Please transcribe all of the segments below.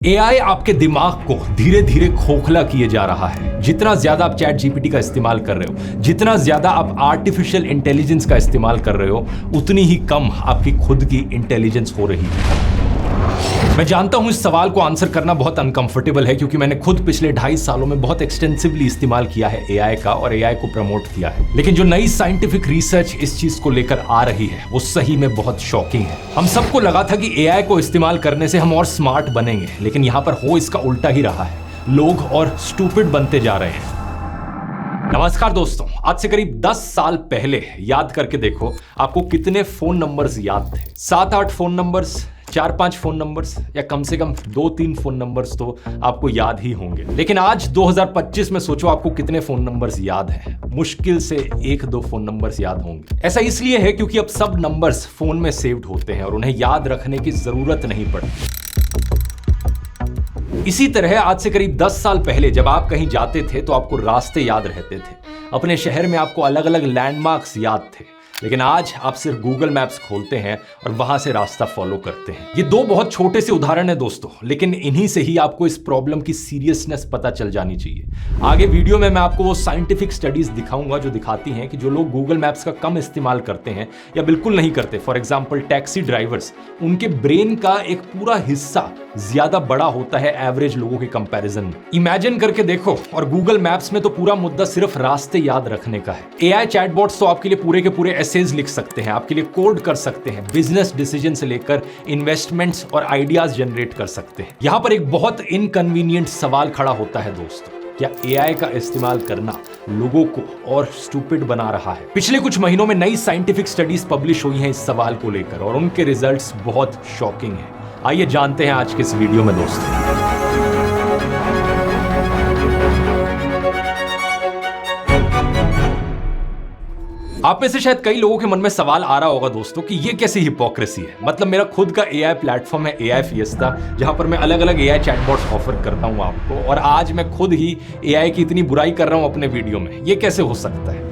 AI आपके दिमाग को धीरे धीरे खोखला किए जा रहा है। जितना ज्यादा आप चैट जीपीटी का इस्तेमाल कर रहे हो, जितना ज्यादा आप आर्टिफिशियल इंटेलिजेंस का इस्तेमाल कर रहे हो, उतनी ही कम आपकी खुद की इंटेलिजेंस हो रही है। मैं जानता हूं इस सवाल को आंसर करना बहुत अनकंफर्टेबल है, क्योंकि मैंने खुद पिछले 2.5 सालों में बहुत एक्सटेंसिवली इस्तेमाल किया है एआई का और एआई को प्रमोट किया है। लेकिन जो नई साइंटिफिक रिसर्च इस चीज को लेकर आ रही है वो सही में बहुत शॉकिंग है। हम सबको लगा था कि एआई को इस्तेमाल करने से हम और स्मार्ट बनेंगे, लेकिन यहां पर हो इसका उल्टा ही रहा है। लोग और स्टूपिड बनते जा रहे हैं। नमस्कार दोस्तों, आज से करीब 10 साल पहले याद करके देखो, आपको कितने फोन नंबर्स याद थे? 7-8 फोन नंबर्स, 4-5 फोन नंबर्स, या कम से कम 2-3 फोन नंबर्स तो आपको याद ही होंगे। लेकिन आज 2025 में सोचो आपको कितने फोन नंबर्स याद हैं? मुश्किल से 1-2 फोन नंबर्स याद होंगे। ऐसा इसलिए है क्योंकि अब सब नंबर्स फोन में सेव्ड होते हैं और उन्हें याद रखने की जरूरत नहीं पड़ती। इसी तरह आज से करीब 10 साल पहले जब आप कहीं जाते थे तो आपको रास्ते याद रहते थे। अपने शहर में आपको अलग अलग लैंडमार्क्स याद थे। लेकिन आज आप सिर्फ गूगल मैप्स खोलते हैं और वहां से रास्ता फॉलो करते हैं। ये 2 बहुत छोटे से उदाहरण है दोस्तों, लेकिन इन्हीं से ही आपको इस प्रॉब्लम की सीरियसनेस पता चल जानी चाहिए। आगे वीडियो में मैं आपको वो साइंटिफिक स्टडीज दिखाऊंगा जो दिखाती हैं कि जो लोग गूगल मैप्स का कम इस्तेमाल करते हैं या बिल्कुल नहीं करते, फॉर एग्जाम्पल टैक्सी ड्राइवर्स, उनके ब्रेन का एक पूरा हिस्सा ज्यादा बड़ा होता है एवरेज लोगों के कंपैरिजन में। इमेजिन करके देखो, और गूगल मैप्स में तो पूरा मुद्दा सिर्फ रास्ते याद रखने का है। एआई चैटबॉट्स तो आपके लिए पूरे के पूरे एसेज लिख सकते हैं, आपके लिए कोड कर सकते हैं, बिजनेस डिसीजन से लेकर इन्वेस्टमेंट्स और आइडियाज जनरेट कर सकते हैं। यहां पर एक बहुत इनकन्वीनियंट सवाल खड़ा होता है दोस्तों, क्या एआई का इस्तेमाल करना लोगों को और स्टूपिड बना रहा है? पिछले कुछ महीनों में नई साइंटिफिक स्टडीज पब्लिश हुई हैं इस सवाल को लेकर और उनके रिजल्ट्स बहुत शॉकिंग हैं। आइए जानते हैं आज के इस वीडियो में दोस्तों। आप में से शायद कई लोगों के मन में सवाल आ रहा होगा दोस्तों कि ये कैसी हिपोक्रेसी है। मतलब मेरा खुद का एआई प्लेटफॉर्म है एआई फिएस्टा, जहां पर मैं अलग अलग एआई चैटबॉट्स ऑफर करता हूं आपको, और आज मैं खुद ही एआई की इतनी बुराई कर रहा हूं अपने वीडियो में। ये कैसे हो सकता है?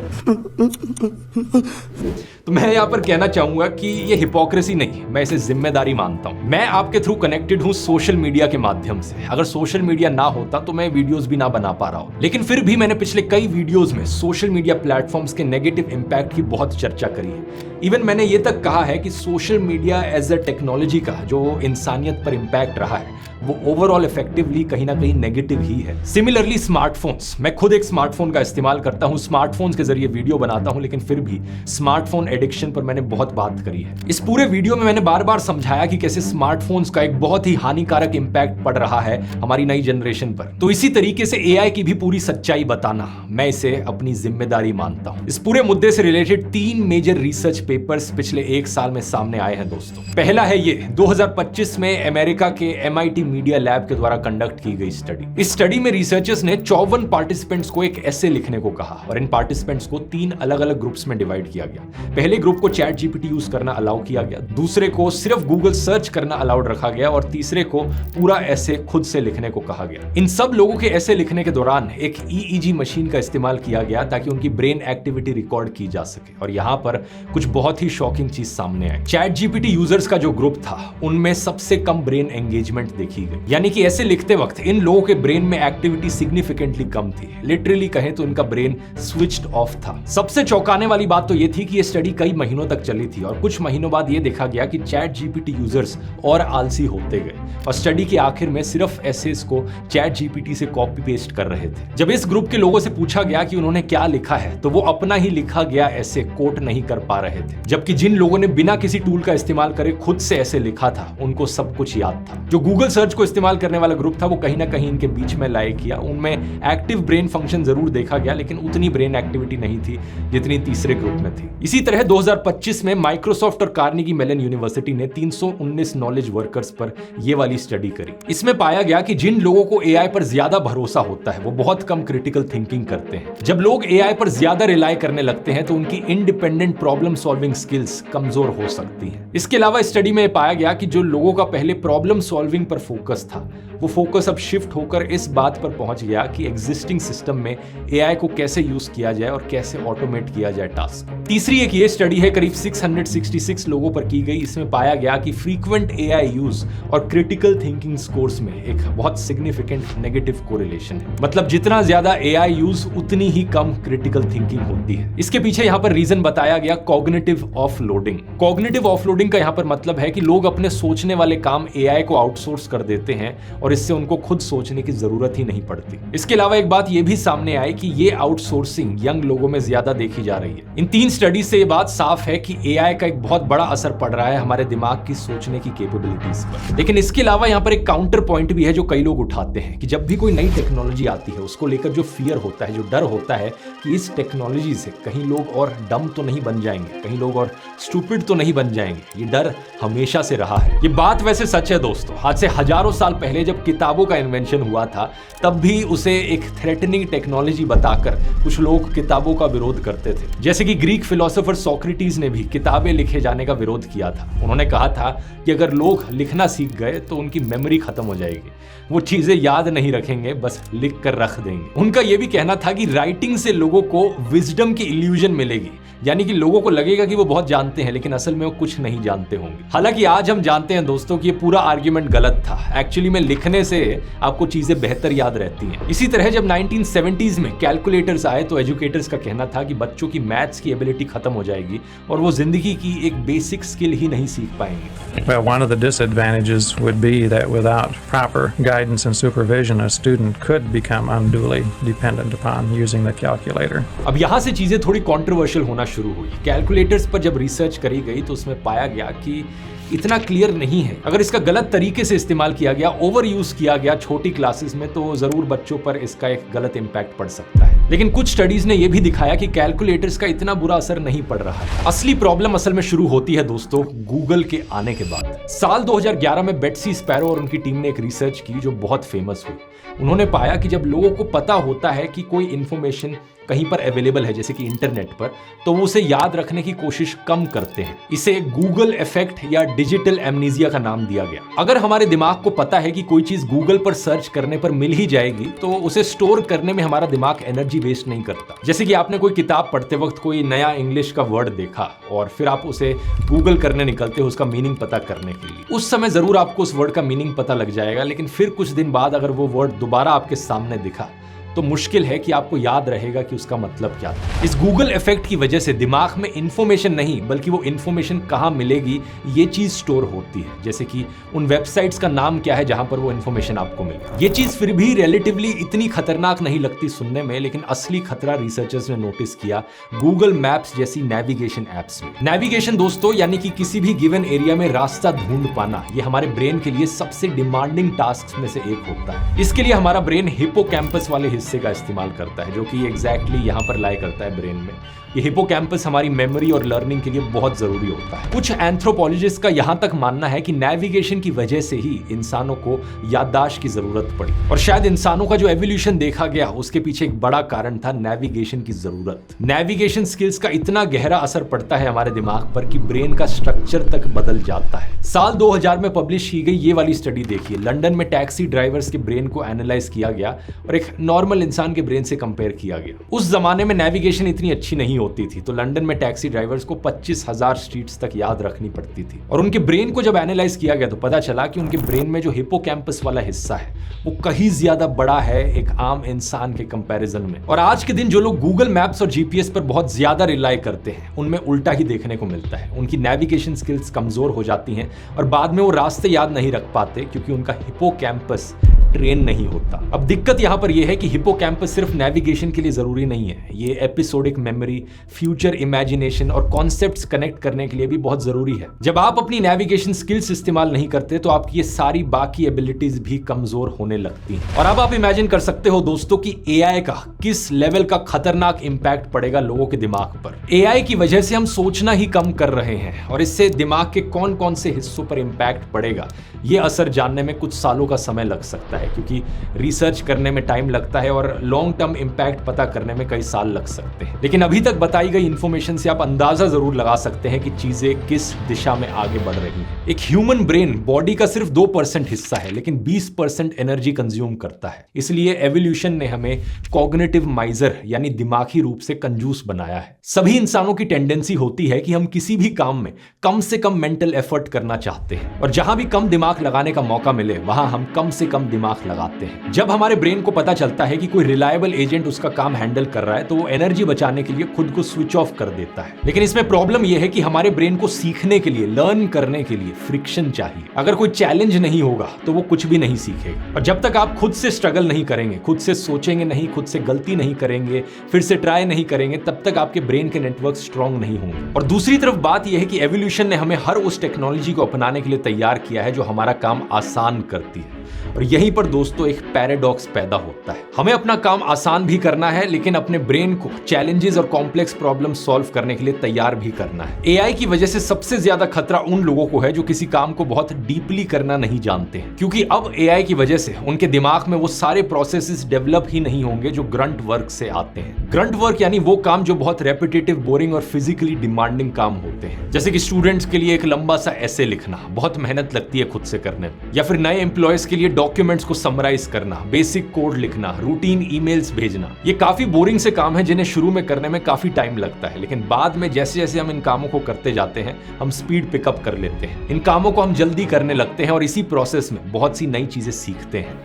तो मैं यहां पर कहना चाहूंगा कि ये हिपोक्रेसी नहीं, मैं इसे जिम्मेदारी मानता हूं। मैं आपके थ्रू कनेक्टेड हूं सोशल मीडिया के माध्यम से। अगर सोशल मीडिया ना होता तो मैं वीडियोस भी ना बना पा रहा हूं। लेकिन फिर भी मैंने पिछले कई वीडियोस में सोशल मीडिया प्लेटफॉर्म्स के नेगेटिव इंपैक्ट की बहुत चर्चा करी है। इवन मैंने ये तक कहा है कि social media as a technology का जो इंसानियत पर इंपैक्ट रहा है वो ओवरऑल इफेक्टिवली कहीं ना कहीं नेगेटिव ही है। सिमिलरली स्मार्टफोन्स, मैं खुद एक स्मार्टफोन का इस्तेमाल करता हूं, स्मार्टफोन्स के जरिए वीडियो बनाता हूं, लेकिन फिर भी स्मार्टफोन एडिक्शन पर मैंने बहुत बात करी है। इस पूरे वीडियो में मैंने बार बार समझाया कि कैसे स्मार्टफोन्स का एक बहुत ही हानिकारक इंपैक्ट पड़ रहा है हमारी नई जनरेशन पर। तो इसी तरीके से एआई की भी पूरी सच्चाई बताना मैं इसे अपनी जिम्मेदारी मानता हूं। इस पूरे मुद्दे से रिलेटेड 3 मेजर रिसर्च पेपर्स पिछले 1 साल में सामने आए हैं दोस्तों। पहला है ये 2025 में अमेरिका के MIT मीडिया लैब के द्वारा कंडक्ट की गई स्टडी। इस स्टडी में रिसर्चर्स ने 54 पार्टिसिपेंट्स को एक एसे लिखने को कहा और इन पार्टिसिपेंट्स को 3 अलग अलग ग्रुप्स में डिवाइड किया गया। पहले ग्रुप को चैट जीपीटी यूज करना अलाउ किया गया, दूसरे को सिर्फ गूगल सर्च करना अलाउड रखा गया और तीसरे को पूरा एसे खुद से लिखने को कहा गया। इन सब लोगों के एसे लिखने के दौरान एक EEG मशीन का इस्तेमाल किया गया ताकि उनकी ब्रेन एक्टिविटी रिकॉर्ड की जा सके। और यहां पर कुछ बहुत ही शॉकिंग चीज सामने आई। चैट जीपीटी यूजर्स का जो ग्रुप था उनमें सबसे कम ब्रेन एंगेजमेंट देखी गई, यानी कि ऐसे लिखते वक्त इन लोगों के ब्रेन में एक्टिविटी सिग्निफिकेंटली कम थी। लिटरली कहें तो इनका ब्रेन स्विच्ड ऑफ था। सबसे चौंकाने वाली बात तो यह थी कि यह स्टडी कई महीनों तक चली थी और कुछ महीनों बाद यह देखा गया कि चैट जीपीटी यूजर्स और आलसी होते गए और स्टडी के आखिर में सिर्फ एसेस को चैट जीपीटी से कॉपी पेस्ट कर रहे थे। जब इस ग्रुप के लोगों से पूछा गया कि उन्होंने क्या लिखा है तो वो अपना ही लिखा गया ऐसे कोट नहीं कर पा रहे थे, जबकि जिन लोगों ने बिना किसी टूल का इस्तेमाल करे खुद से ऐसे लिखा था उनको सब कुछ याद था। जो गूगल सर्च को इस्तेमाल करने वाला ग्रुप था वो कहीं ना कहीं इनके बीच में लाए किया। उनमें एक्टिव ब्रेन फंक्शन जरूर देखा गया, लेकिन उतनी ब्रेन एक्टिविटी नहीं थी जितनी तीसरे ग्रुप में थी। इसी तरह 2025 में माइक्रोसॉफ्ट और कार्नेगी मेलन यूनिवर्सिटी ने 319 नॉलेज वर्कर्स पर यह वाली स्टडी करी। इसमें पाया गया कि जिन लोगों को एआई पर ज्यादा भरोसा होता है वो बहुत कम क्रिटिकल थिंकिंग करते हैं। जब लोग एआई पर ज्यादा रिलाय करने लगते हैं तो उनकी इंडिपेंडेंट प्रॉब्लम सॉल्विंग स्किल्स कमजोर हो सकती हैं। इसके अलावा स्टडी में पाया गया कि जो लोगों का पहले प्रॉब्लम सॉल्विंग पर फोकस था, वो फोकस अब शिफ्ट होकर इस बात पर पहुंच गया कि एग्जिस्टिंग सिस्टम में एआई को कैसे यूज किया जाए और कैसे ऑटोमेट किया जाए टास्क। तीसरी एक ये स्टडी है करीब 666 लोगों पर की गई। इसमें पाया गया कि फ्रीक्वेंट एआई यूज और क्रिटिकल थिंकिंग स्कोर्स में एक बहुत सिग्निफिकेंट नेगेटिव कोरिलेशन है। मतलब जितना ज्यादा एआई यूज उतनी ही कम क्रिटिकल थिंकिंग होती है। इसके पीछे यहाँ पर रीजन बताया गया कॉग्निटिव ऑफलोडिंग। कॉग्निटिव ऑफलोडिंग का यहाँ पर मतलब है कि लोग अपने सोचने वाले काम एआई को आउटसोर्स कर देते हैं और इससे उनको खुद सोचने की जरूरत ही नहीं पड़ती। इसके अलावा एक बात यह भी सामने आई कि ये आउटसोर्सिंग यंग लोगों में ज्यादा देखी जा रही है। इन 3 स्टडी से ये बात साफ है कि एआई का एक बहुत बड़ा असर पड़ रहा है हमारे दिमाग की सोचने की कैपेबिलिटीज पर। लेकिन इसके अलावा यहाँ पर एक काउंटर पॉइंट भी है जो कई लोग उठाते हैं कि जब भी कोई नई टेक्नोलॉजी आती है उसको लेकर जो फियर होता है, जो डर होता है कि इस टेक्नोलॉजी से कहीं लोग और डम तो नहीं बन जाएंगे, कहीं लोग और स्टूपिड तो नहीं बन जाएंगे। ये डर हमेशा से रहा है। ये बात वैसे सच है दोस्तों। आज से हजारों साल पहले जब किताबों का इन्वेंशन हुआ था तब भी उसे एक थ्रेटनिंग टेक्नोलॉजी बताकर कुछ लोग किताबों का विरोध करते थे। जैसे कि ग्रीक फिलोसोफर सोक्रेटिस ने भी किताबें लिखे जाने का विरोध किया था। उन्होंने कहा था कि अगर लोग लिखना सीख गए तो उनकी मेमोरी खत्म हो जाएगी, वो चीजें याद नहीं रखेंगे, बस लिख कर रख देंगे। उनका यह भी कहना था कि राइटिंग से लोगों को विजडम की इल्यूजन मिलेगी, यानी कि लोगों को लगेगा कि वो बहुत जानते हैं लेकिन असल में वो कुछ नहीं जानते होंगे। हालांकि आज हम जानते हैं दोस्तों कि ये पूरा आर्ग्यूमेंट गलत था। एक्चुअली में लिखने से आपको चीजें बेहतर याद रहती हैं। इसी तरह जब 1970s में कैलकुलेटर्स आए तो एजुकेटर्स का कहना था कि बच्चों की मैथ्स की एबिलिटी खत्म हो जाएगी और वो जिंदगी की एक बेसिक स्किल ही नहीं सीख पाएंगे। Well, one of the disadvantages would be that without proper guidance and supervision, a student could become unduly dependent upon using the calculator. अब यहाँ से चीजें थोड़ी कंट्रोवर्शियल होना शुरू हुई। कैलकुलेटर्स पर जब रिसर्च करी गई तो उसमें पाया गया कि इतना क्लियर नहीं है। अगर इसका गलत तरीके से इस्तेमाल किया गया, ओवर यूज किया गया छोटी क्लासेस में, तो जरूर बच्चों पर इसका एक गलत इंपैक्ट पड़ सकता है। लेकिन कुछ स्टडीज ने यह भी दिखाया कि कैलकुलेटर्स का इतना बुरा असर नहीं पड़ रहा है। असली प्रॉब्लम असल में शुरू होती है दोस्तों गूगल के आने के बाद। साल 2011 में बेट्सी स्पैरो और उनकी टीम ने एक रिसर्च की जो बहुत फेमस हुई। उन्होंने पाया कि जब लोगों को पता होता है कि कोई इंफॉर्मेशन कहीं पर अवेलेबल है, जैसे कि इंटरनेट पर, तो वो उसे याद रखने की कोशिश कम करते हैं। इसे गूगल इफेक्ट या डिजिटल एमनीजिया का नाम दिया गया। अगर हमारे दिमाग को पता है कि कोई चीज गूगल पर सर्च करने पर मिल ही जाएगी तो उसे स्टोर करने में हमारा दिमाग एनर्जी वेस्ट नहीं करता। जैसे कि आपने कोई किताब पढ़ते वक्त कोई नया इंग्लिश का वर्ड देखा और फिर आप उसे गूगल करने निकलते हो उसका मीनिंग पता करने के लिए। उस समय जरूर आपको उस वर्ड का मीनिंग पता लग जाएगा, लेकिन फिर कुछ दिन बाद अगर वो वर्ड दोबारा आपके सामने दिखा तो मुश्किल है कि आपको याद रहेगा कि उसका मतलब क्या था। इस गूगल इफेक्ट की वजह से दिमाग में इंफॉर्मेशन नहीं बल्कि वो इंफॉर्मेशन कहां मिलेगी ये चीज स्टोर होती है। जैसे कि उन वेबसाइट्स का नाम क्या है जहां पर वो इंफॉर्मेशन आपको मिले। ये चीज फिर भी रिलेटिवली इतनी खतरनाक नहीं लगती सुनने में, लेकिन असली खतरा रिसर्चर्स ने नोटिस किया गूगल मैप्स जैसी नेविगेशन एप्स में। नेविगेशन दोस्तों यानी कि किसी भी गिवन एरिया में रास्ता ढूंढ पाना, ये हमारे ब्रेन के लिए सबसे डिमांडिंग टास्क में से एक होता है। इसके लिए हमारा ब्रेन हिप्पोकैम्पस वाले हिस्से का इस्तेमाल करता है जो कि एग्जैक्टली यहां पर लाई करता है ब्रेन में। ये हिप्पोकैम्पस हमारी मेमोरी और लर्निंग के लिए बहुत जरूरी होता है। कुछ एंथ्रोपोलॉजिस्ट का यहां तक मानना है कि नेविगेशन की वजह से ही इंसानों को याददाश्त की जरूरत पड़ी और शायद इंसानों का जो एवोल्यूशन देखा गया उसके पीछे एक बड़ा कारण था नेविगेशन की जरूरत। नेविगेशन स्किल्स का इतना गहरा असर पड़ता है हमारे दिमाग पर कि ब्रेन का स्ट्रक्चर तक बदल जाता है। साल 2000 में पब्लिश की गई ये वाली स्टडी देखिए। लंदन में टैक्सी ड्राइवर्स के ब्रेन को एनालाइज किया गया और एक नॉर्मल इंसान के ब्रेन से कंपेयर किया गया। उस जमाने में नेविगेशन इतनी अच्छी नहीं होती थी, तो लंदन में टैक्सी ड्राइवर्स को 25,000 स्ट्रीट्स तक याद रखनी पड़ती थी। और उनके ब्रेन को जब एनालाइज किया गया तो पता चला कि उनके ब्रेन में जो हिप्पोकैम्पस वाला हिस्सा है वो कहीं ज्यादा बड़ा है एक आम इंसान के कंपैरिजन में। और आज के दिन जो लोग गूगल मैप्स और जीपीएस पर बहुत ज्यादा रिलाई करते हैं उनमें उल्टा ही देखने को मिलता है। उनकी नेविगेशन स्किल्स कमजोर हो जाती हैं और बाद में वो रास्ते याद नहीं रख पाते क्योंकि उनका हिप्पोकैम्पस ट्रेन नहीं होता। अब दिक्कत यहां पर यह है कि हिप्पोकैम्पस सिर्फ नेविगेशन के लिए जरूरी नहीं है, ये एपिसोडिक मेमोरी, फ्यूचर इमेजिनेशन और कॉन्सेप्ट्स कनेक्ट करने के लिए भी बहुत जरूरी है। जब आप अपनी नेविगेशन स्किल्स इस्तेमाल नहीं करते तो आपकी ये सारी बाकी एबिलिटीज भी कमजोर होने लगती हैं। और अब आप इमेजिन कर सकते हो दोस्तों कि एआई का किस लेवल का खतरनाक इंपैक्ट पड़ेगा लोगों के दिमाग पर। एआई की वजह से हम सोचना ही कम कर रहे हैं और इससे दिमाग के कौन कौन से हिस्सों पर इंपैक्ट पड़ेगा ये असर जानने में कुछ सालों का समय लग सकता है। जाता है, क्योंकि रिसर्च करने में टाइम लगता है और लॉन्ग टर्म इम्पैक्ट पता करने में कई साल लग सकते हैं। लेकिन अभी तक बताई गई इन्फॉर्मेशन से आप अंदाजा जरूर लगा सकते हैं कि चीजें किस दिशा में आगे बढ़ रही हैं। एक ह्यूमन ब्रेन बॉडी का सिर्फ 2% हिस्सा है, लेकिन 20% एनर्जी कंज्यूम करता है। इसलिए एवोल्यूशन ने हमें कॉग्निटिव माइजर यानी दिमागी रूप से कंजूस बनाया है। सभी इंसानों की टेंडेंसी होती है कि हम किसी भी काम में कम से कम मेंटल एफर्ट करना चाहते हैं, और जहां भी कम दिमाग लगाने का मौका मिले वहां हम कम से कम दिमाग लगाते हैं। जब हमारे ब्रेन को पता चलता है कि कोई रिलायबल एजेंट उसका काम हैंडल कर रहा है तो वो एनर्जी बचाने के लिए खुद को स्विच ऑफ कर देता है। लेकिन इसमें प्रॉब्लम यह है कि हमारे ब्रेन को सीखने के लिए, लर्न करने के लिए फ्रिक्शन चाहिए। अगर कोई चैलेंज नहीं होगा तो वो कुछ भी नहीं सीखेगा। और जब तक आप खुद से स्ट्रगल नहीं करेंगे, खुद से सोचेंगे नहीं, खुद से गलती नहीं करेंगे, फिर से ट्राई नहीं करेंगे, तब तक आपके ब्रेन के नेटवर्क स्ट्रांग नहीं होंगे। और दूसरी तरफ बात यह है कि एवोल्यूशन ने हमें हर उस टेक्नोलॉजी को अपनाने के लिए तैयार किया है जो हमारा काम आसान करती है। और यहीं पर दोस्तों एक पैराडॉक्स पैदा होता है। हमें अपना काम आसान भी करना है, लेकिन अपने ब्रेन को चैलेंजेस और कॉम्प्लेक्स प्रॉब्लम सॉल्व करने के लिए तैयार भी करना है। एआई की वजह से सबसे ज्यादा खतरा उन लोगों को है जो किसी काम को बहुत डीपली करना नहीं जानते हैं, क्योंकि अब एआई की वजह से उनके दिमाग में वो सारे प्रोसेसेस डेवलप ही नहीं होंगे जो ग्रंट वर्क से आते हैं। ग्रंट वर्क यानी वो काम जो बहुत रेपिटेटिव, बोरिंग और फिजिकली डिमांडिंग काम होते हैं, जैसे कि स्टूडेंट्स के लिए एक लंबा सा एसे लिखना, बहुत मेहनत लगती है खुद से करने में, या फिर नए एम्प्लॉयज के लिए डॉक्यूमेंट्स को समराइज करना, बेसिक कोड लिखना, रूटीन ईमेल्स भेजना। ये काफी बोरिंग से काम है जिन्हें शुरू में करने में काफी टाइम लगता है, लेकिन बाद में जैसे जैसे हम इन कामों को करते जाते हैं हम स्पीड पिकअप कर लेते हैं। इन कामों को हम जल्दी करने लगते हैं और इसी प्रोसेस में बहुत सी नई चीजें सीखते हैं।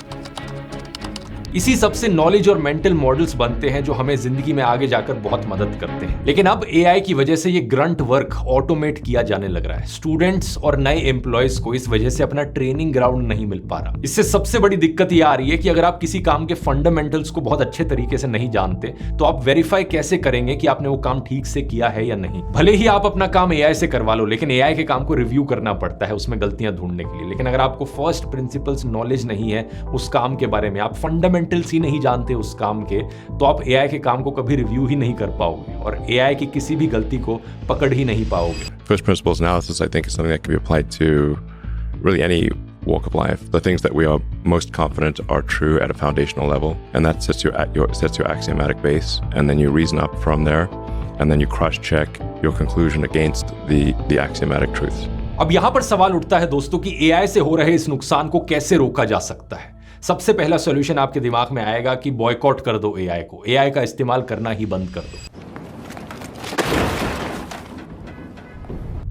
इसी सबसे नॉलेज और मेंटल मॉडल्स बनते हैं जो हमें जिंदगी में आगे जाकर बहुत मदद करते हैं। लेकिन अब एआई की वजह से ये ग्रंट वर्क ऑटोमेट किया जाने लग रहा है। स्टूडेंट्स और नए एम्प्लॉयज को इस वजह से अपना ट्रेनिंग ग्राउंड नहीं मिल पा रहा। इससे सबसे बड़ी दिक्कत ये आ रही है कि अगर आप किसी काम के फंडामेंटल्स को बहुत अच्छे तरीके से नहीं जानते तो आप वेरीफाई कैसे करेंगे कि आपने वो काम ठीक से किया है या नहीं। भले ही आप अपना काम एआई से करवा लो, लेकिन एआई के काम को रिव्यू करना पड़ता है उसमें गलतियां ढूंढने के लिए। लेकिन अगर आपको फर्स्ट प्रिंसिपल्स नॉलेज नहीं है उस काम के बारे में, आप फंडामेंटल्स ही नहीं जानते उस काम के, तो आप एआई के काम को कभी रिव्यू ही नहीं कर पाओगे और एआई की किसी भी गलती को पकड़ ही नहीं पाओगे। First principles analysis, I think, is something that can be applied to really any walk of life. The things that we are most confident are true at a foundational level, and that sets your axiomatic base, and then you reason up from there, and then you cross-check your conclusion against the axiomatic truths. अब यहां पर सवाल उठता है दोस्तों कि AI से हो रहे इस नुकसान को कैसे रोका जा सकता है। सबसे पहला सॉल्यूशन आपके दिमाग में आएगा कि बॉयकॉट कर दो एआई को, एआई का इस्तेमाल करना ही बंद कर दो।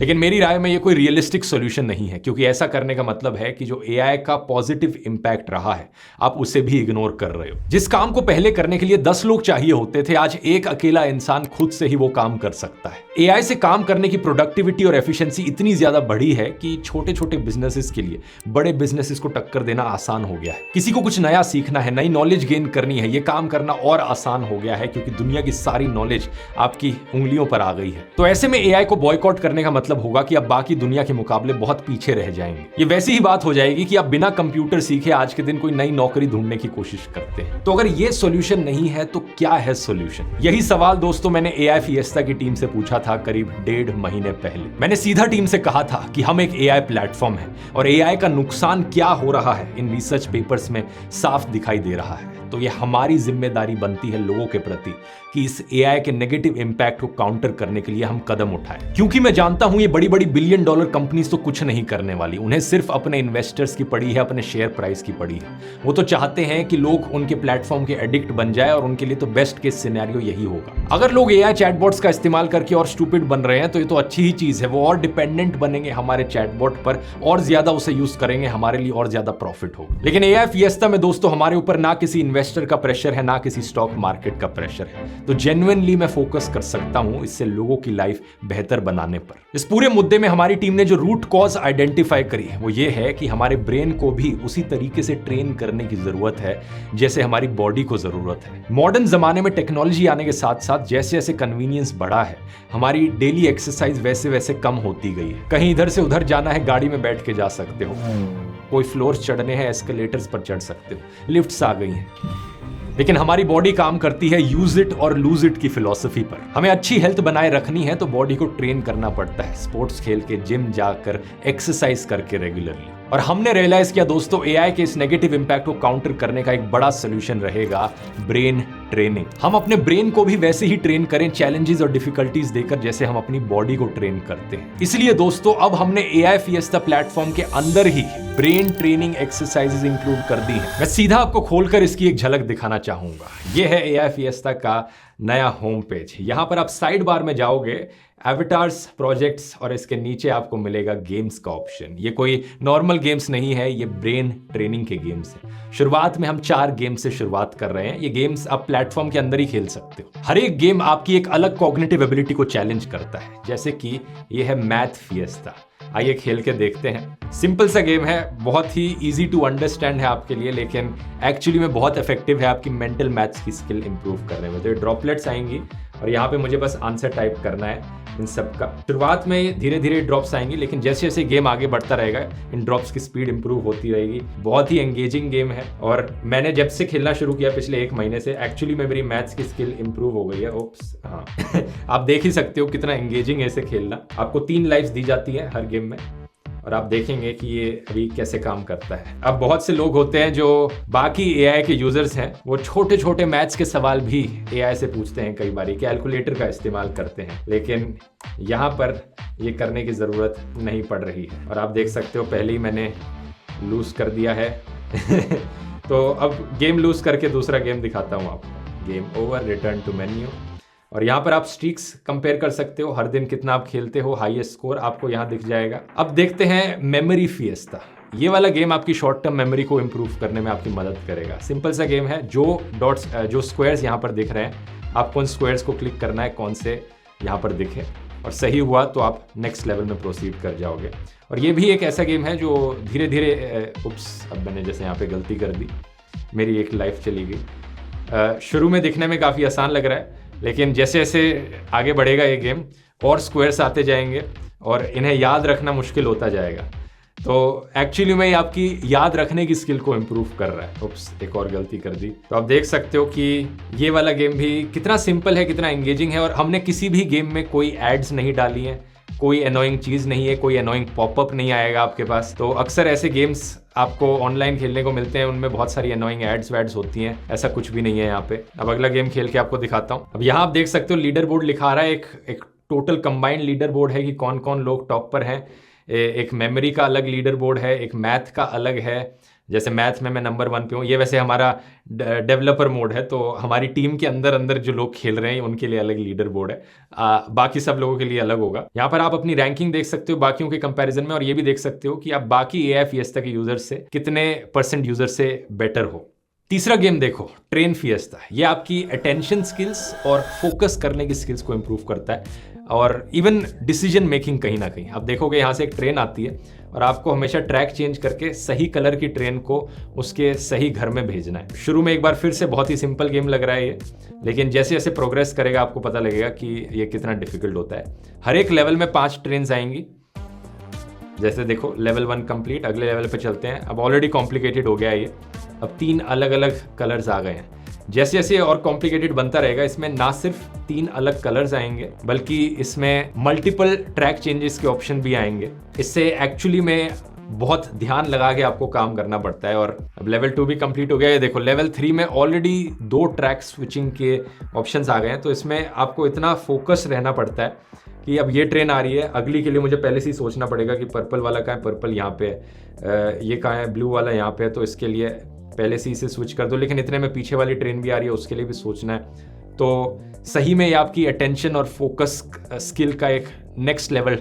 लेकिन मेरी राय में ये कोई रियलिस्टिक सॉल्यूशन नहीं है, क्योंकि ऐसा करने का मतलब है कि जो एआई का पॉजिटिव इंपैक्ट रहा है आप उसे भी इग्नोर कर रहे हो। जिस काम को पहले करने के लिए 10 लोग चाहिए होते थे, आज एक अकेला इंसान खुद से ही वो काम कर सकता है। एआई से काम करने की प्रोडक्टिविटी और एफिशिएंसी इतनी ज्यादा बढ़ी है कि छोटे छोटे बिजनेसेस के लिए बड़े बिजनेसेस को टक्कर देना आसान हो गया है। किसी को कुछ नया सीखना है, नई नॉलेज गेन करनी है, ये काम करना और आसान हो गया है, क्योंकि दुनिया की सारी नॉलेज आपकी उंगलियों पर आ गई है। तो ऐसे में एआई को बॉयकॉट करने का मतलब होगा कि आप बाकी दुनिया के मुकाबले बहुत पीछे रह जाएंगे। ये वैसी ही बात हो जाएगी कि आप बिना कंप्यूटर सीखे आज के दिन कोई नई नौकरी ढूंढने की कोशिश करते हैं। तो अगर ये सॉल्यूशन नहीं है तो क्या है सॉल्यूशन? यही सवाल दोस्तों मैंने एआई फिएस्टा की टीम से पूछा था करीब 1.5 महीने पहले। मैंने सीधा टीम से कहा था कि हम एक एआई प्लेटफॉर्म है और एआई का नुकसान क्या हो रहा है इन रिसर्च पेपर्स में साफ दिखाई दे रहा है। तो ये हमारी जिम्मेदारी बनती है लोगों के प्रति कि इस एआई के नेगेटिव इंपैक्ट को काउंटर करने के लिए हम कदम उठाएं। क्योंकि मैं जानता हूं ये बड़ी बड़ी $1 बिलियन कंपनीज तो कुछ नहीं करने वाली, उन्हें सिर्फ अपने इन्वेस्टर्स की पड़ी है, अपने शेयर प्राइस की पड़ी है। वो तो चाहते हैं कि लोग उनके प्लेटफॉर्म के एडिक्ट बन जाए और उनके लिए तो बेस्ट केस सिनेरियो यही होगा। अगर लोग एआई चैटबॉट्स का इस्तेमाल करके और स्टूपिड बन रहे हैं तो ये तो अच्छी ही चीज है, वो और डिपेंडेंट बनेंगे हमारे चैटबॉट पर और ज्यादा उसे यूज करेंगे, हमारे लिए और ज्यादा प्रॉफिट होगा। लेकिन एआई फिएस्टा में दोस्तों हमारे ऊपर ना किसी इन्वेस्टर का प्रेशर है ना किसी स्टॉक मार्केट का प्रेशर है, तो जेन्युइनली मैं फोकस कर सकता हूं इससे लोगों की लाइफ बेहतर बनाने पर। इस पूरे मुद्दे में हमारी टीम ने जो रूट कॉज आइडेंटिफाई करी वो ये है कि हमारे ब्रेन को भी उसी तरीके से ट्रेन करने की जरूरत है जैसे हमारी बॉडी को जरूरत है। मॉडर्न जमाने में टेक्नोलॉजी आने के साथ साथ जैसे जैसे कन्वीनियंस बढ़ा है, हमारी डेली एक्सरसाइज वैसे वैसे कम होती गई है। कहीं इधर से उधर जाना है गाड़ी में बैठ के जा सकते हो, कोई फ्लोर्स चढ़ने हैं एस्केलेटर्स पर चढ़ सकते हो, लिफ्ट्स आ गई हैं। लेकिन हमारी बॉडी काम करती है यूज इट और लूज इट की फिलॉसफी पर। हमें अच्छी हेल्थ बनाए रखनी है तो बॉडी को ट्रेन करना पड़ता है, स्पोर्ट्स खेल के, जिम जाकर, एक्सरसाइज करके रेगुलरली। और हमने रियलाइज किया दोस्तों, एआई के इस नेगेटिव इंपैक्ट को काउंटर करने का एक बड़ा सोल्यूशन रहेगा ब्रेन ट्रेनिंग। हम अपने ब्रेन को भी वैसे ही ट्रेन करें, चैलेंजेस और डिफिकल्टीज देकर, जैसे हम अपनी बॉडी को ट्रेन करते हैं। इसलिए दोस्तों अब हमने एआई फिएस्टा प्लेटफॉर्म के अंदर ही ब्रेन ट्रेनिंग एक्सरसाइजेज इंक्लूड कर दी है। मैं सीधा आपको खोलकर इसकी एक झलक दिखाना चाहूंगा। यह है एआई फिएस्टा का नया होम पेज। यहां पर आप साइड बार में जाओगे, एवटार्स, प्रोजेक्ट्स, और इसके नीचे आपको मिलेगा गेम्स का ऑप्शन। ये कोई नॉर्मल गेम्स नहीं है, ये ब्रेन ट्रेनिंग के गेम्स हैं। शुरुआत में हम 4 गेम से शुरुआत कर रहे हैं। ये गेम्स आप प्लेटफॉर्म के अंदर ही खेल सकते हो। हर एक गेम आपकी एक अलग कॉग्निटिव एबिलिटी को चैलेंज करता है, जैसे कि ये है मैथ फिएस्टा। आइए खेल के देखते हैं। सिंपल सा गेम है, बहुत ही इजी टू अंडरस्टैंड है आपके लिए, लेकिन एक्चुअली में बहुत इफेक्टिव है आपकी मेंटल मैथ्स की स्किल इंप्रूव करने में। तो ये ड्रॉपलेट्स आएंगी और यहाँ पे मुझे बस आंसर टाइप करना है इन सब का। शुरुआत में धीरे धीरे ड्रॉप्स आएंगी, लेकिन जैसे जैसे गेम आगे बढ़ता रहेगा इन ड्रॉप्स की स्पीड इंप्रूव होती रहेगी। बहुत ही एंगेजिंग गेम है और मैंने जब से खेलना शुरू किया पिछले 1 महीने से, एक्चुअली में मेरी मैथ्स की स्किल इंप्रूव हो गई है। ओप्स, हाँ आप देख ही सकते हो कितना एंगेजिंग है इसे खेलना। आपको 3 लाइफ्स दी जाती है हर गेम में और आप देखेंगे कि ये अभी कैसे काम करता है। अब बहुत से लोग होते हैं जो बाकी एआई के यूजर्स हैं, वो छोटे छोटे मैथ्स के सवाल भी एआई से पूछते हैं, कई बार कैलकुलेटर का इस्तेमाल करते हैं, लेकिन यहाँ पर ये करने की ज़रूरत नहीं पड़ रही है। और आप देख सकते हो पहले ही मैंने लूज कर दिया है तो अब गेम लूज करके दूसरा गेम दिखाता हूँ आपको। Game over, return to menu, और यहाँ पर आप स्ट्रीक्स कंपेयर कर सकते हो, हर दिन कितना आप खेलते हो, हाईएस्ट स्कोर आपको यहाँ दिख जाएगा। अब देखते हैं मेमोरी फिएस्टा। ये वाला गेम आपकी शॉर्ट टर्म मेमोरी को इंप्रूव करने में आपकी मदद करेगा। सिंपल सा गेम है, जो स्क्वायर्स यहाँ पर दिख रहे हैं, आपको उन स्क्वायर्स को क्लिक करना है कौन से यहाँ पर दिखे, और सही हुआ तो आप नेक्स्ट लेवल में प्रोसीड कर जाओगे। और ये भी एक ऐसा गेम है जो धीरे धीरे अब मैंने जैसे यहाँ पे गलती कर दी, मेरी एक लाइफ चली गई। शुरू में दिखने में काफ़ी आसान लग रहा है, लेकिन जैसे जैसे आगे बढ़ेगा ये गेम और स्क्वायर्स आते जाएंगे और इन्हें याद रखना मुश्किल होता जाएगा। तो एक्चुअली में आपकी याद रखने की स्किल को इम्प्रूव कर रहा है। उप्स, एक और गलती कर दी। तो आप देख सकते हो कि ये वाला गेम भी कितना सिंपल है, कितना एंगेजिंग है, और हमने किसी भी गेम में कोई एड्स नहीं डाली हैं, कोई एनोइंग चीज़ नहीं है, कोई एनोइंग पॉपअप नहीं आएगा आपके पास। तो अक्सर ऐसे गेम्स आपको ऑनलाइन खेलने को मिलते हैं, उनमें बहुत सारी एनोइंग एड्स वैड्स होती हैं, ऐसा कुछ भी नहीं है यहाँ पे। अब अगला गेम खेल के आपको दिखाता हूँ। अब यहाँ आप देख सकते हो लीडर बोर्ड लिखा रहा है, एक टोटल कंबाइंड लीडर बोर्ड है कि कौन कौन लोग टॉप पर हैं। एक मेमोरी का अलग लीडर बोर्ड है, एक मैथ का अलग है, जैसे मैथ में मैं नंबर 1 पे हूँ। ये वैसे हमारा डेवलपर मोड है, तो हमारी टीम के अंदर अंदर जो लोग खेल रहे हैं उनके लिए अलग लीडर बोर्ड है, बाकी सब लोगों के लिए अलग होगा। यहाँ पर आप अपनी रैंकिंग देख सकते हो बाकियों के कंपैरिजन में, और ये भी देख सकते हो कि आप बाकी एआई फिएस्टा के यूजर से कितने % यूजर से बेटर हो। तीसरा गेम देखो, ट्रेन फिएस्टा। ये आपकी अटेंशन स्किल्स और फोकस करने की स्किल्स को इंप्रूव करता है, और इवन डिसीजन मेकिंग कहीं ना कहीं। आप देखोगे यहाँ से एक ट्रेन आती है और आपको हमेशा ट्रैक चेंज करके सही कलर की ट्रेन को उसके सही घर में भेजना है। शुरू में एक बार फिर से बहुत ही सिंपल गेम लग रहा है ये, लेकिन जैसे जैसे प्रोग्रेस करेगा आपको पता लगेगा कि ये कितना डिफिकल्ट होता है। हर एक लेवल में 5 ट्रेन आएंगी। जैसे देखो लेवल 1 कंप्लीट, अगले लेवल पे चलते हैं। अब ऑलरेडी कॉम्प्लिकेटेड हो गया है ये, अब 3 अलग अलग कलर्स आ गए हैं। जैसे जैसे और कॉम्प्लिकेटेड बनता रहेगा, इसमें ना सिर्फ 3 अलग कलर्स आएंगे, बल्कि इसमें मल्टीपल ट्रैक चेंजेस के ऑप्शन भी आएंगे। इससे एक्चुअली में बहुत ध्यान लगा के आपको काम करना पड़ता है। और अब लेवल 2 भी कंप्लीट हो गया है। देखो लेवल 3 में ऑलरेडी 2 ट्रैक स्विचिंग के ऑप्शंस आ गए हैं, तो इसमें आपको इतना फोकस रहना पड़ता है कि अब ये ट्रेन आ रही है, अगली के लिए मुझे पहले से ही सोचना पड़ेगा कि पर्पल वाला कहाँ है, पर्पल यहाँ पे है, ये कहाँ है, ब्लू वाला यहाँ पे है, तो इसके लिए पहले से इसे स्विच कर दो। लेकिन इतने में पीछे वाली ट्रेन भी आ रही है, उसके लिए भी सोचना है। तो सही में ये आपकी अटेंशन और फोकस स्किल का एक नेक्स्ट लेवल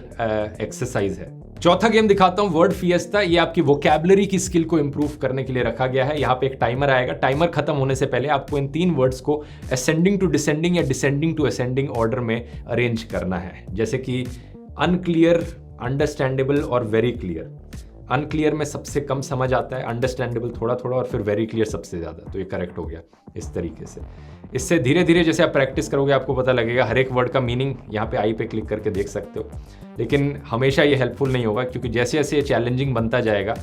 एक्सरसाइज है। चौथा गेम दिखाता हूं, वर्ड फिएस्टा। ये आपकी वोकैबुलरी की स्किल को इंप्रूव करने के लिए रखा गया है। यहाँ पे एक टाइमर आएगा, टाइमर खत्म होने से पहले आपको इन 3 वर्ड्स को असेंडिंग टू डिसेंडिंग या डिसेंडिंग टू असेंडिंग ऑर्डर में अरेंज करना है, जैसे कि अनक्लियर, अंडरस्टैंडेबल और वेरी क्लियर। अनक्लियर में सबसे कम समझ आता है, अंडरस्टैंडेबल थोड़ा थोड़ा, और फिर वेरी क्लियर सबसे ज़्यादा। तो ये करेक्ट हो गया इस तरीके से। इससे धीरे धीरे जैसे आप प्रैक्टिस करोगे आपको पता लगेगा, हर एक वर्ड का मीनिंग यहाँ पे आई पे क्लिक करके देख सकते हो। लेकिन हमेशा ये हेल्पफुल नहीं होगा, क्योंकि जैसे जैसे ये चैलेंजिंग बनता जाएगा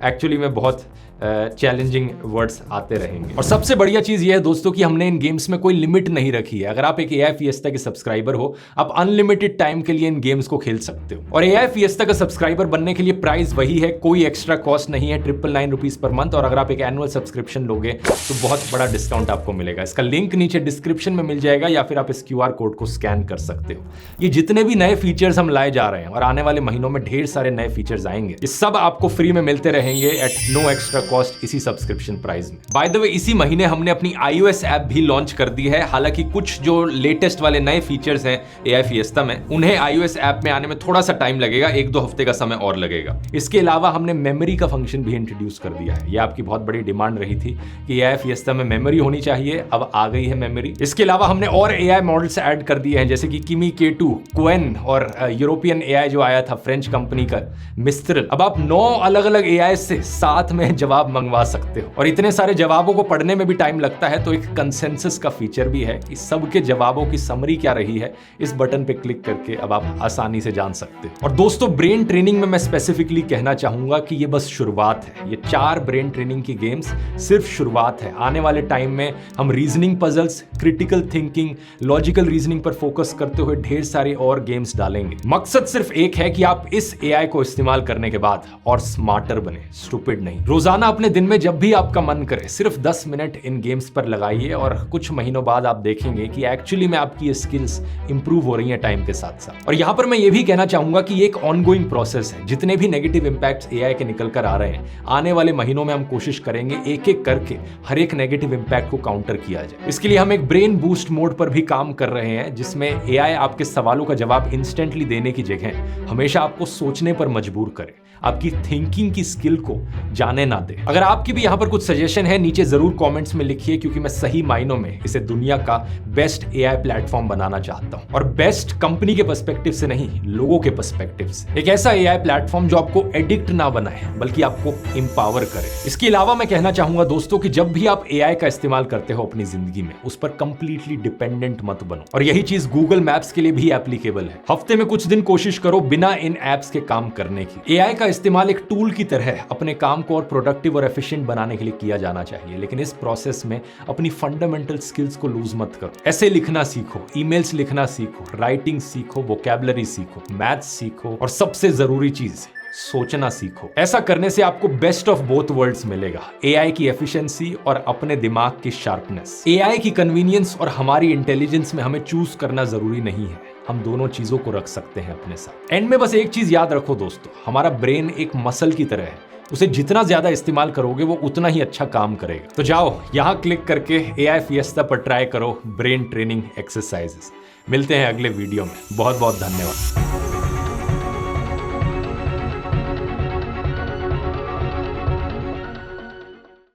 एक्चुअली में बहुत चैलेंजिंग वर्ड्स आते रहेंगे। और सबसे बढ़िया चीज ये है दोस्तों कि हमने इन गेम्स में कोई लिमिट नहीं रखी है। अगर आप एक AI Fiesta के सब्सक्राइबर हो, आप अनलिमिटेड टाइम के लिए इन गेम्स को खेल सकते हो। और AI Fiesta का सब्सक्राइबर बनने के लिए प्राइस वही है, कोई एक्स्ट्रा कॉस्ट नहीं है, 999 रुपीज पर मंथ। और अगर आप एक एनुअल सब्सक्रिप्शन लोगे तो बहुत बड़ा डिस्काउंट आपको मिलेगा। इसका लिंक नीचे डिस्क्रिप्शन में मिल जाएगा या फिर आप इस QR कोड को स्कैन कर सकते हो। ये जितने भी नए फीचर्स हम लाए जा रहे हैं और आने वाले महीनों में ढेर सारे नए फीचर्स आएंगे, ये सब आपको फ्री में मिलते रहेंगे एट नो एक्स्ट्रा कॉस्ट इसी सब्सक्रिप्शन प्राइस में। बाय द वे, इसी महीने हमने अपनी iOS ऐप भी लॉन्च कर दी है। हालांकि कुछ जो लेटेस्ट वाले नए फीचर्स हैं AI Fiesta में, उन्हें iOS ऐप में आने में थोड़ा सा टाइम लगेगा, 1-2 हफ्ते का समय और लगेगा। इसके अलावा हमने मेमोरी का फंक्शन भी इंट्रोड्यूस कर दिया है। यह आपकी बहुत बड़ी डिमांड रही थी कि AI Fiesta में मेमोरी होनी चाहिए, अब आ गई है मेमोरी। इसके अलावा हमने और AI मॉडल्स ऐड कर दिए हैं, जैसे कि Kimi K2, Qwen और यूरोपियन AI जो आया था फ्रेंच कंपनी का मिस्ट्रल। अब आप 9 अलग अलग AI से साथ में जवाब मंगवा सकते हो। और इतने सारे जवाबों को पढ़ने में भी टाइम लगता है, तो एक कंसेंसस का फीचर भी है कि सबके जवाबों की समरी क्या रही है, इस बटन पे क्लिक करके अब आप आसानी से जान सकते हो। और दोस्तों, ब्रेन ट्रेनिंग में मैं स्पेसिफिकली कहना चाहूंगा कि ये बस शुरुआत है। ये 4 ब्रेन ट्रेनिंग की गेम्स सिर्फ शुरुआत है। आने वाले टाइम में हम reasoning puzzles, critical thinking, logical reasoning पर फोकस करते हुए ढेर सारे और गेम्स डालेंगे। मकसद सिर्फ एक है कि आप इस AI को इस्तेमाल करने के बाद और स्मार्टर बने, स्टूपिड नहीं। रोजाना अपने दिन में जब भी आपका मन करे सिर्फ 10 मिनट इन गेम्स पर लगाइए और कुछ महीनों बाद आप देखेंगे कि एक्चुअली में आपकी ये स्किल्स इंप्रूव हो रही हैं टाइम के साथ साथ। और यहां पर मैं ये भी कहना चाहूंगा कि ये एक ऑनगोइंग प्रोसेस है। जितने भी नेगेटिव इंपैक्ट्स AI के निकल कर आ रहे हैं, आने वाले महीनों में हम कोशिश करेंगे एक एक करके हर एक नेगेटिव इंपैक्ट को काउंटर किया जाए। इसके लिए हम एक ब्रेन बूस्ट मोड पर भी काम कर रहे हैं, जिसमें AI आपके सवालों का जवाब इंस्टेंटली देने की जगह हमेशा आपको सोचने पर मजबूर करे, आपकी थिंकिंग की स्किल को जाने ना दे। अगर आपकी भी यहां पर कुछ सजेशन है, नीचे जरूर कमेंट्स में लिखिए, क्योंकि मैं सही मायनों में इसे दुनिया का बेस्ट AI प्लेटफॉर्म बनाना चाहता हूं। और बेस्ट कंपनी के पर्सपेक्टिव से नहीं, लोगों के पर्सपेक्टिव से। एक ऐसा AI प्लेटफॉर्म जो आपको एडिक्ट ना बनाए बल्कि आपको इंपावर करे। इसके अलावा मैं कहना चाहूंगा दोस्तों कि जब भी आप AI का इस्तेमाल करते हो अपनी जिंदगी में, उस पर कंप्लीटली डिपेंडेंट मत बनो। और यही चीज गूगल मैप्स के लिए भी एप्लीकेबल है। हफ्ते में कुछ दिन कोशिश करो बिना इन एप्स के काम करने की। AI का इस्तेमाल एक टूल की तरह अपने काम को और प्रोडक्टिव और एफिशिएंट बनाने के लिए किया जाना चाहिए, लेकिन इस प्रोसेस में अपनी फंडामेंटल स्किल्स को लूज मत करो। ऐसे लिखना सीखो, ईमेल्स लिखना सीखो, राइटिंग सीखो, वोकैबुलरी सीखो, मैथ्स सीखो और सबसे जरूरी चीज, सोचना सीखो। ऐसा करने से आपको बेस्ट ऑफ बोथ वर्ल्ड्स मिलेगा, AI की एफिशिएंसी और अपने दिमाग की शार्पनेस। AI की कन्वीनियंस और हमारी इंटेलिजेंस में हमें चूज करना जरूरी नहीं है, हम दोनों चीजों को रख सकते हैं अपने साथ। एंड में बस एक चीज याद रखो दोस्तों, हमारा ब्रेन एक मसल की तरह है, उसे जितना ज्यादा इस्तेमाल करोगे वो उतना ही अच्छा काम करेगा। तो जाओ यहां क्लिक करके AI Fiesta पर ट्राई करो ब्रेन ट्रेनिंग एक्सरसाइजेस। मिलते हैं अगले वीडियो में। बहुत बहुत धन्यवाद।